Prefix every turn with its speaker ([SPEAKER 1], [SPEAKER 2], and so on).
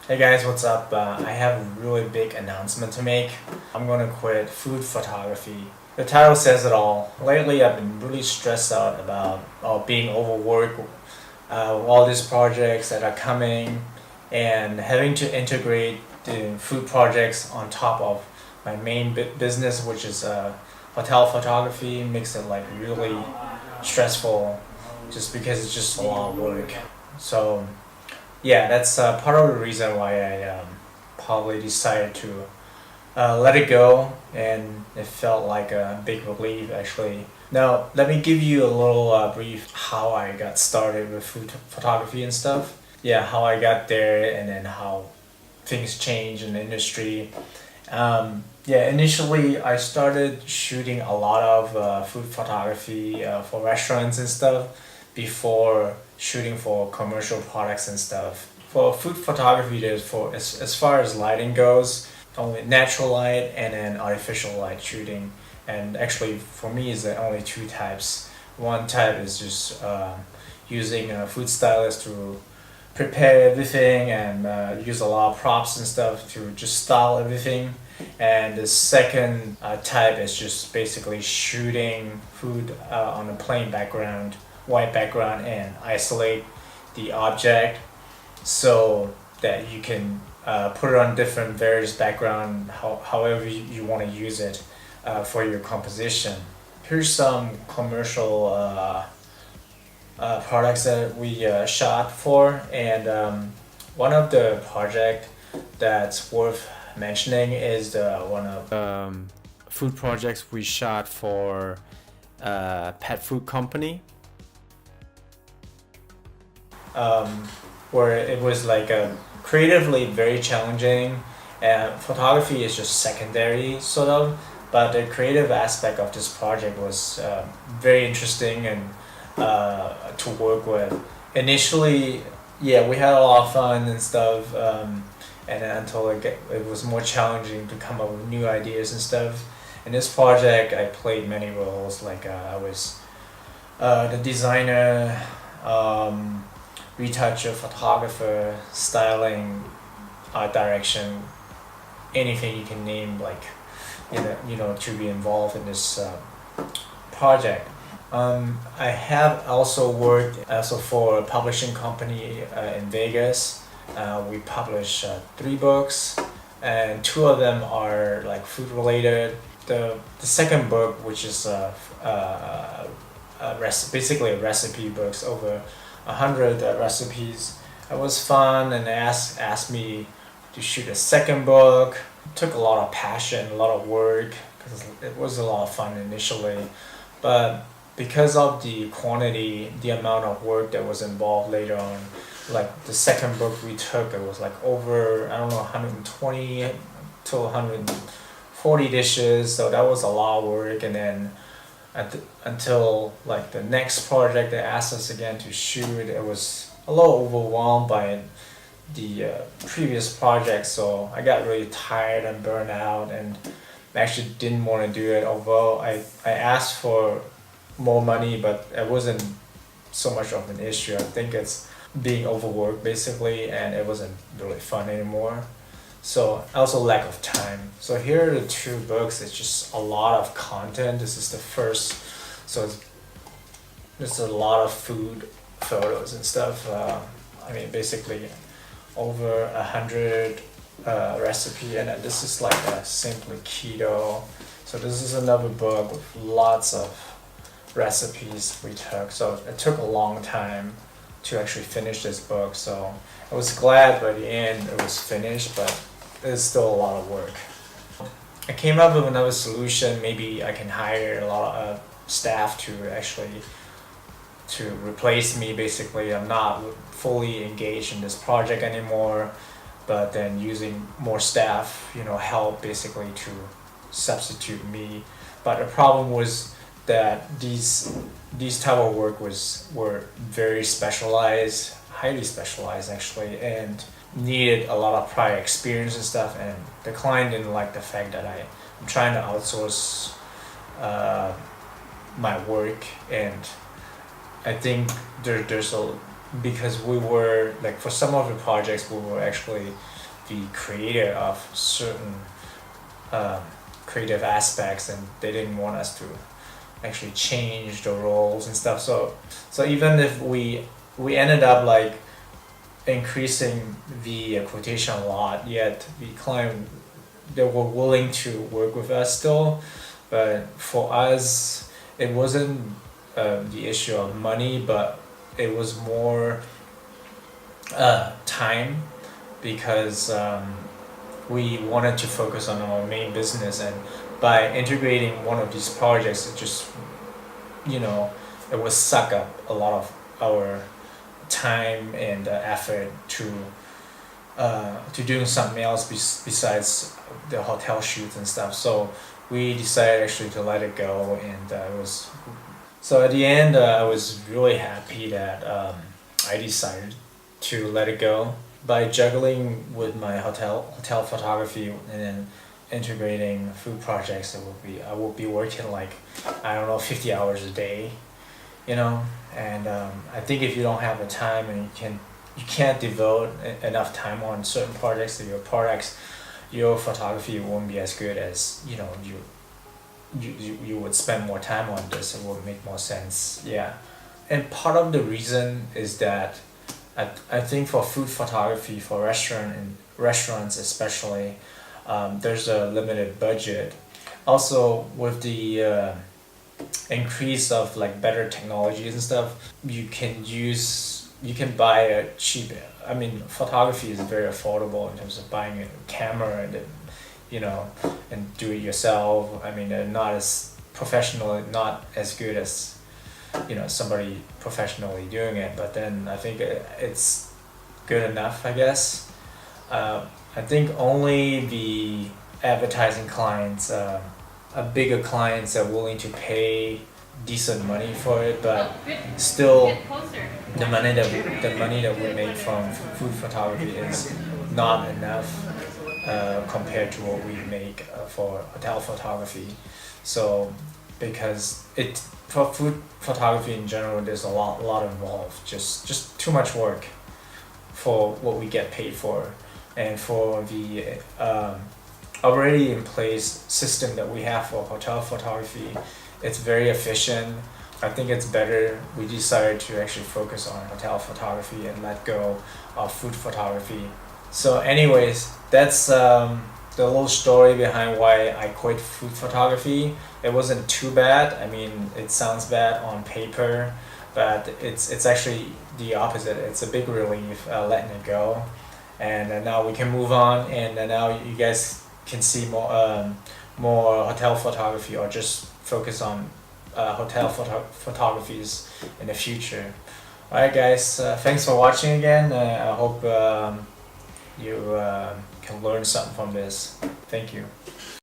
[SPEAKER 1] Hey guys, what's up? I have a really big announcement to make. I'm gonna quit food photography. The title says it all. Lately, I've been really stressed out about being overworked, all these projects that are coming, and having to integrate the food projects on top of my main business, which is hotel photography, makes it like really stressful, just because it's just a lot of work. So yeah, that's part of the reason why I probably decided to let it go, and it felt like a big relief actually. Now, let me give you a little brief how I got started with food photography and stuff. Yeah, how I got there, and then how things change in the industry. Yeah, initially I started shooting a lot of food photography for restaurants and stuff before shooting for commercial products and stuff. For food photography, there's as far as lighting goes, only natural light and then artificial light shooting. And actually, for me, is only two types. One type is just using a food stylist to prepare everything and use a lot of props and stuff to just style everything. And the second type is just basically shooting food on a plain background, white background, and isolate the object so that you can put it on different various background, however you want to use it for your composition. Here's some commercial products that we shot for, and one of the project that's worth mentioning is the one of food projects we shot for pet food company, where it was like creatively very challenging, and photography is just secondary sort of, but the creative aspect of this project was very interesting and to work with. Initially, yeah, we had a lot of fun and stuff, and then until it was more challenging to come up with new ideas and stuff. In this project, I played many roles, like I was the designer, retoucher, photographer, styling, art direction, anything you can name, like to be involved in this project. I have also worked also for a publishing company in Vegas. We publish 3 books, and 2 of them are like food related. The second book, which is basically a recipe books, over 100 recipes. It was fun, and they asked me to shoot a second book. It took a lot of passion, a lot of work, because it was a lot of fun initially, but because of the quantity, the amount of work that was involved later on, like the second book we took, it was like over, I don't know, 120 to 140 dishes, so that was a lot of work. And then until like the next project they asked us again to shoot, it was a little overwhelmed by the previous project, so I got really tired and burned out, and actually didn't want to do it, although I asked for more money, but it wasn't so much of an issue. I think it's being overworked basically, and it wasn't really fun anymore. So also lack of time. So here are the 2 books. It's just a lot of content. This is the first, so there's a lot of food photos and stuff. I mean, basically over 100 recipe, and then this is like a simply keto. So this is another book with lots of recipes we took. So it took a long time to actually finish this book. So I was glad by the end it was finished, but it's still a lot of work. I came up with another solution. Maybe I can hire a lot of staff to replace me. Basically, I'm not fully engaged in this project anymore, but then using more staff, help basically to substitute me. But the problem was that these type of work were very specialized, highly specialized actually, and needed a lot of prior experience and stuff. And the client didn't like the fact that I'm trying to outsource my work, and I think there's because we were like, for some of the projects we were actually the creator of certain um, creative aspects, and they didn't want us to actually change the roles and stuff. So even if we ended up like increasing the quotation a lot, yet the client, they were willing to work with us still. But for us, it wasn't the issue of money, but it was more time, because we wanted to focus on our main business, and by integrating one of these projects, it just, you know, it would suck up a lot of our time and effort to doing something else besides the hotel shoots and stuff. So we decided actually to let it go, and it was, so at the end, I was really happy that I decided to let it go. By juggling with my hotel photography and then integrating food projects, I will be working like, I don't know, 50 hours a day, you know. And I think if you don't have the time, and you can't devote enough time on certain projects, that your photography won't be as good as, you know, you would spend more time on this. It would make more sense. Yeah. And part of the reason is that I think for food photography, for restaurants especially, there's a limited budget. Also, with the increase of like better technologies and stuff, you can buy a cheap. I mean, photography is very affordable in terms of buying a camera and then, you know, and do it yourself. I mean, they're not as professional, not as good as, you know, somebody professionally doing it. But then I think it's good enough, I guess. I think only the advertising clients, bigger clients, are willing to pay decent money for it, but still the money that we make from food photography is not enough compared to what we make for hotel photography. So because for food photography in general, there's a lot involved, just too much work for what we get paid for. And for the already in place system that we have for hotel photography, it's very efficient. I think it's better we decided to actually focus on hotel photography and let go of food photography. So anyways, that's the little story behind why I quit food photography. It wasn't too bad. I mean, it sounds bad on paper, but it's actually the opposite. It's a big relief letting it go. And now we can move on, and now you guys can see more hotel photography, or just focus on hotel photographies in the future. Alright guys, thanks for watching again. I hope you can learn something from this. Thank you.